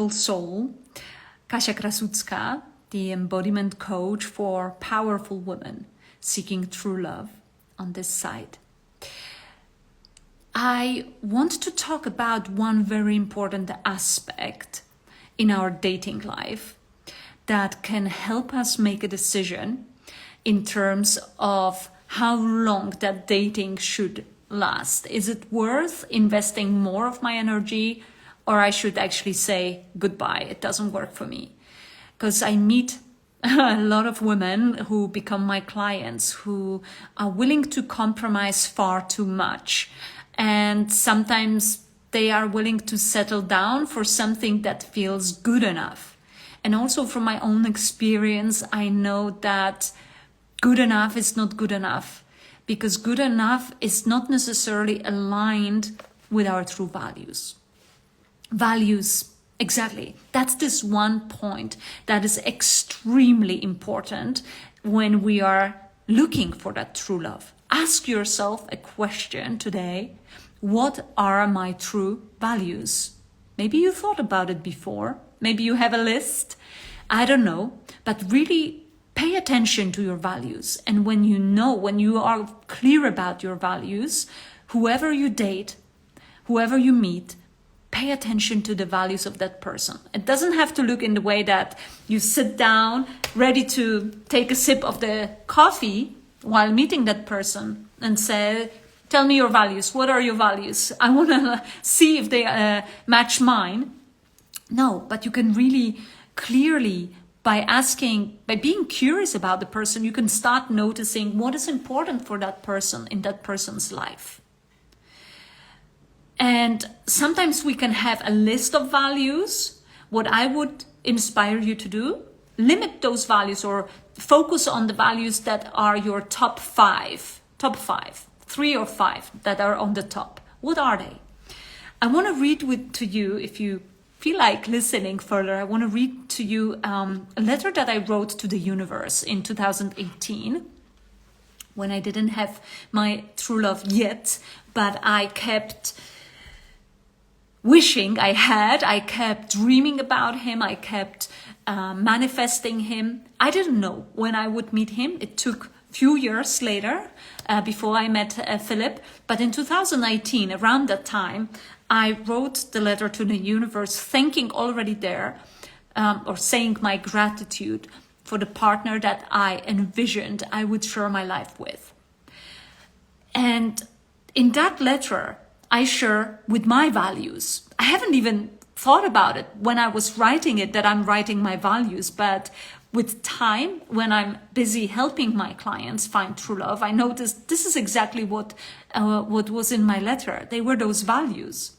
powerful soul, Kasia Krasucka, the Embodiment Coach for powerful women seeking true love on this side. I want to talk about one very important aspect in our dating life that can help us make a decision in terms of how long that dating should last. Is it worth investing more of my energy, or I should actually say goodbye? It doesn't work for me. Because I meet a lot of women who become my clients who are willing to compromise far too much. And sometimes they are willing to settle down for something that feels good enough. And also from my own experience, I know that good enough is not good enough, because good enough is not necessarily aligned with our true values. Values, exactly. That's this one point that is extremely important when we are looking for that true love. Ask yourself a question today. What are my true values? Maybe you thought about it before. Maybe you have a list. I don't know. But really pay attention to your values. And when you are clear about your values, whoever you date, whoever you meet, pay attention to the values of that person. It doesn't have to look in the way that you sit down ready to take a sip of the coffee while meeting that person and say, tell me your values. What are your values? I want to see if they match mine. No, but you can really clearly, by being curious about the person, you can start noticing what is important for that person in that person's life. And sometimes we can have a list of values. What I would inspire you to do, limit those values or focus on the values that are your top five, 3 or 5 that are on the top. What are they? I want to read to you, if you feel like listening further, I want to read to you a letter that I wrote to the universe in 2018 when I didn't have my true love yet, but I kept wishing I had. I kept dreaming about him. I kept manifesting him. I didn't know when I would meet him. It took a few years later before I met Philip. But in 2019, around that time, I wrote the letter to the universe, thanking already there, or saying my gratitude for the partner that I envisioned I would share my life with. And in that letter, I share with my values. I haven't even thought about it when I was writing it, that I'm writing my values, but with time, when I'm busy helping my clients find true love, I noticed this is exactly what was in my letter. They were those values.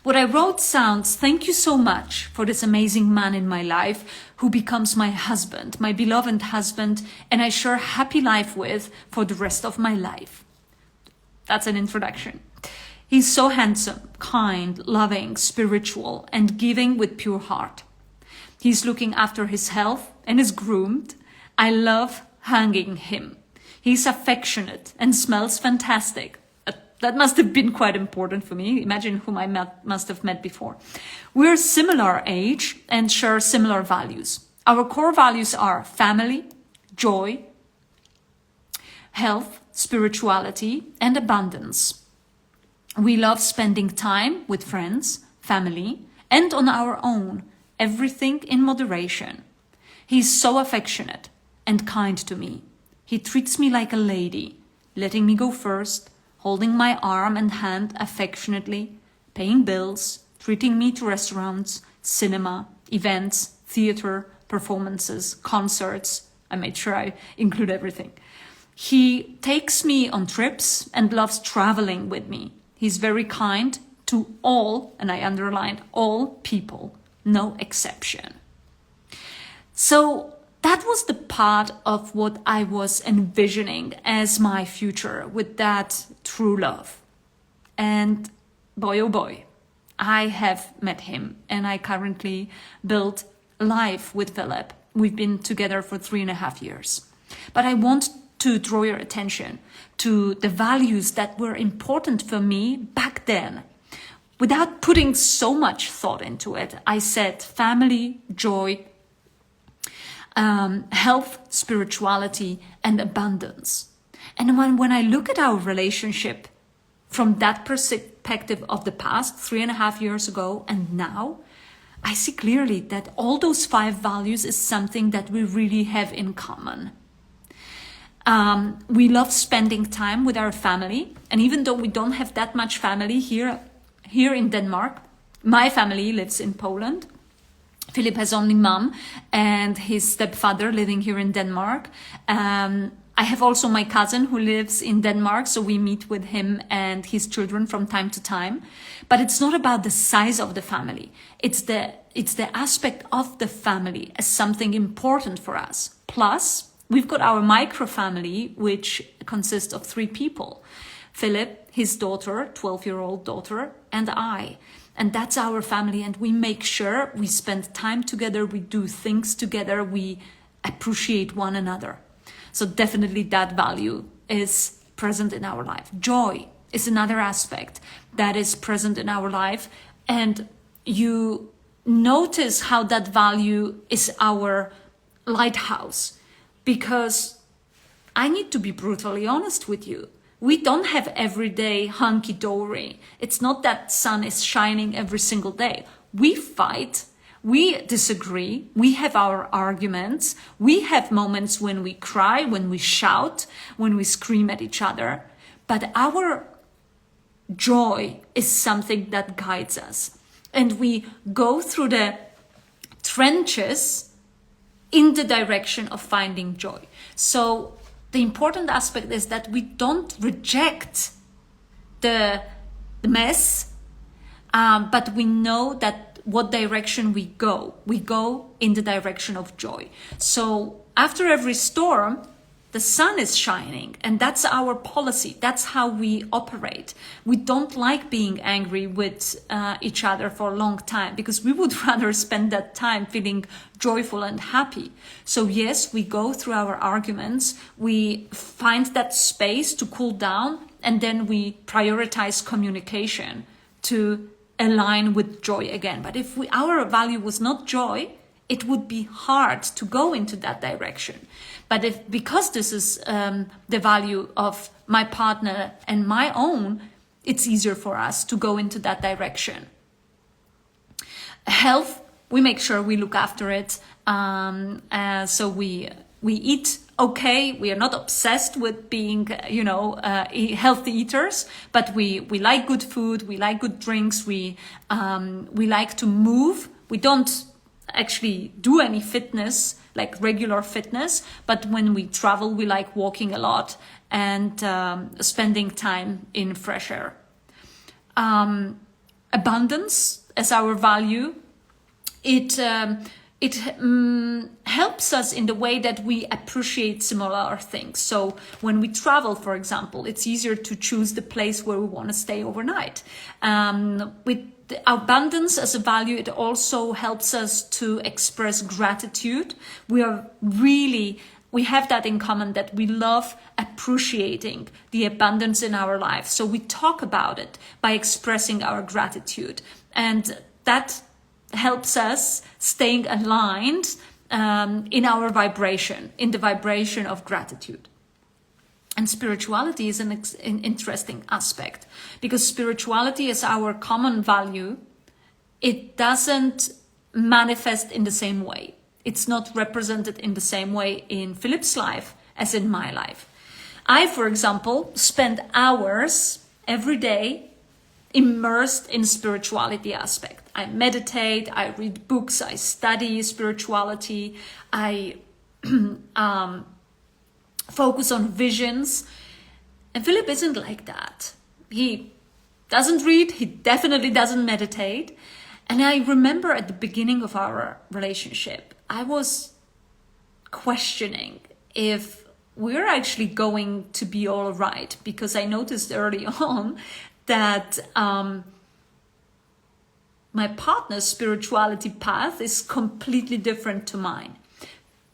What I wrote sounds, thank you so much for this amazing man in my life who becomes my husband, my beloved husband, and I share happy life with for the rest of my life. That's an introduction. He's so handsome, kind, loving, spiritual, and giving with pure heart. He's looking after his health and is groomed. I love hanging him. He's affectionate and smells fantastic. That must have been quite important for me. Imagine whom I must have met before. We're similar age and share similar values. Our core values are family, joy, health, spirituality, and abundance. We love spending time with friends, family, and on our own, everything in moderation. He's so affectionate and kind to me. He treats me like a lady, letting me go first, holding my arm and hand affectionately, paying bills, treating me to restaurants, cinema, events, theater, performances, concerts. I made sure I include everything. He takes me on trips and loves traveling with me. He's very kind to all, and I underlined all people, no exception. So that was the part of what I was envisioning as my future with that true love. And boy, oh boy, I have met him, and I currently build life with Philip. We've been together for 3.5 years. But I want to draw your attention to the values that were important for me back then. without putting so much thought into it, I said family, joy, health, spirituality, and abundance. And when I look at our relationship from that perspective of the past, 3.5 years ago and now, I see clearly that all those 5 values is something that we really have in common. We love spending time with our family. And even though we don't have that much family here in Denmark, my family lives in Poland. Philip has only mom and his stepfather living here in Denmark. I have also my cousin who lives in Denmark, so we meet with him and his children from time to time. But it's not about the size of the family. It's the aspect of the family as something important for us. Plus, we've got our micro family, which consists of 3 people. Philip, his daughter, 12-year-old daughter, and I. And that's our family, and we make sure we spend time together, we do things together, we appreciate one another. So definitely that value is present in our life. Joy is another aspect that is present in our life, and you notice how that value is our lighthouse, because I need to be brutally honest with you. We don't have everyday hunky-dory. It's not that sun is shining every single day. We fight, we disagree, we have our arguments, we have moments when we cry, when we shout, when we scream at each other. But our joy is something that guides us. And we go through the trenches in the direction of finding joy. So the important aspect is that we don't reject the mess, but we know that what direction we go in the direction of joy. So after every storm, the sun is shining, and that's our policy. That's how we operate. We don't like being angry with each other for a long time, because we would rather spend that time feeling joyful and happy. So yes, we go through our arguments, we find that space to cool down, and then we prioritize communication to align with joy again. But if our value was not joy, it would be hard to go into that direction. But because this is the value of my partner and my own, it's easier for us to go into that direction. Health, we make sure we look after it. So we eat okay. We are not obsessed with being, healthy eaters, but we like good food. We like good drinks. We like to move. We don't actually do any fitness, like regular fitness, but when we travel, we like walking a lot and spending time in fresh air. Abundance as our value, it helps us in the way that we appreciate similar things. So when we travel, for example, it's easier to choose the place where we want to stay overnight. With the abundance as a value, it also helps us to express gratitude. We have that in common, that we love appreciating the abundance in our life. So we talk about it by expressing our gratitude. And that helps us staying aligned in our vibration, in the vibration of gratitude. And spirituality is an interesting aspect, because spirituality is our common value. It doesn't manifest in the same way. It's not represented in the same way in Philip's life as in my life. I, for example, spend hours every day immersed in spirituality aspect. I meditate, I read books, I study spirituality, I focus on visions. And Philip isn't like that. He doesn't read, he definitely doesn't meditate. And I remember at the beginning of our relationship, I was questioning if we're actually going to be all right, because I noticed early on that my partner's spirituality path is completely different to mine.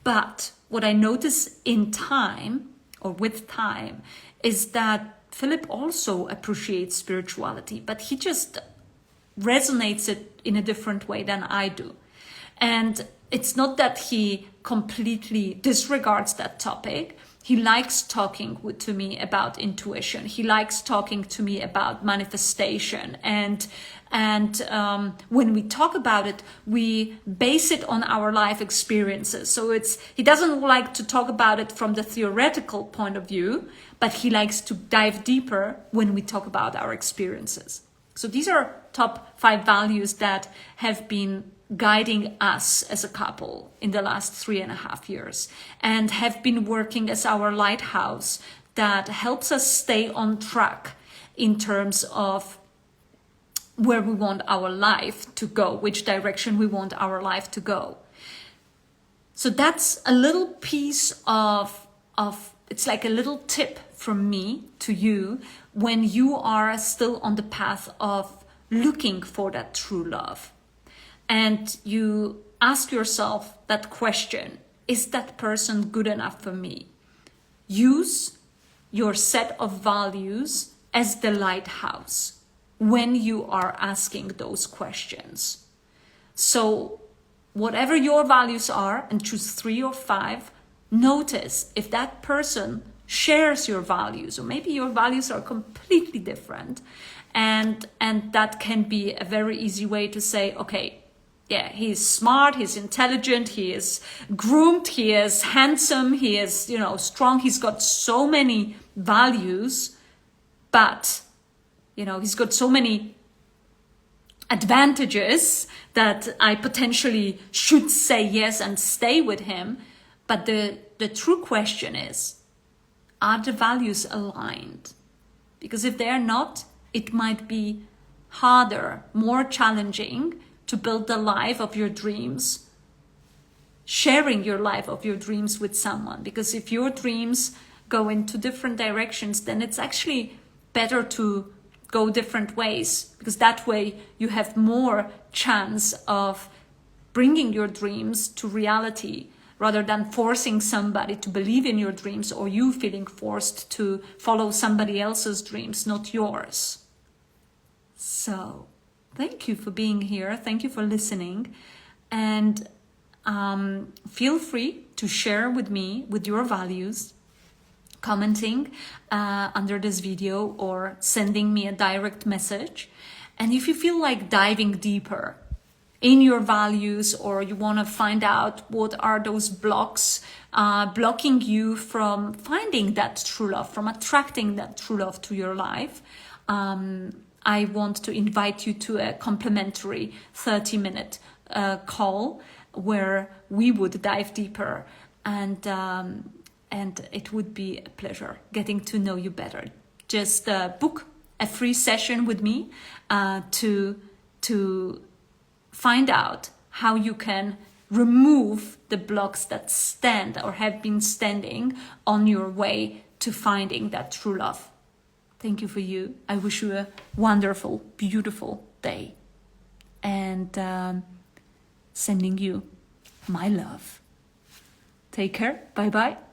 But what I notice in time, or with time, is that Philip also appreciates spirituality, but he just resonates it in a different way than I do. And it's not that he completely disregards that topic. He likes talking to me about intuition. He likes talking to me about manifestation. And when we talk about it, we base it on our life experiences. So he doesn't like to talk about it from the theoretical point of view, but he likes to dive deeper when we talk about our experiences. So these are top 5 values that have been guiding us as a couple in the last 3.5 years, and have been working as our lighthouse that helps us stay on track in terms of where we want our life to go, which direction we want our life to go. So that's a little piece of it's like a little tip from me to you when you are still on the path of looking for that true love. And you ask yourself that question, is that person good enough for me? Use your set of values as the lighthouse when you are asking those questions. So whatever your values are, and choose 3 or 5, notice if that person shares your values, or maybe your values are completely different. And that can be a very easy way to say, okay, yeah, he's smart, he's intelligent, he is groomed, he is handsome, he is, strong. He's got so many values, but, he's got so many advantages that I potentially should say yes and stay with him. But the true question is, are the values aligned? Because if they're not, it might be harder, more challenging to build the life of your dreams, sharing your life of your dreams with someone. Because if your dreams go into different directions, then it's actually better to go different ways, because that way you have more chance of bringing your dreams to reality, rather than forcing somebody to believe in your dreams, or you feeling forced to follow somebody else's dreams, not yours. So thank you for being here. Thank you for listening. And feel free to share with me with your values, commenting under this video or sending me a direct message. And if you feel like diving deeper in your values, or you want to find out what are those blocks blocking you from finding that true love, from attracting that true love to your life, I want to invite you to a complimentary 30-minute call where we would dive deeper, and it would be a pleasure getting to know you better. Just book a free session with me to find out how you can remove the blocks that stand or have been standing on your way to finding that true love. Thank you for you. I wish you a wonderful, beautiful day. And sending you my love. Take care. Bye-bye.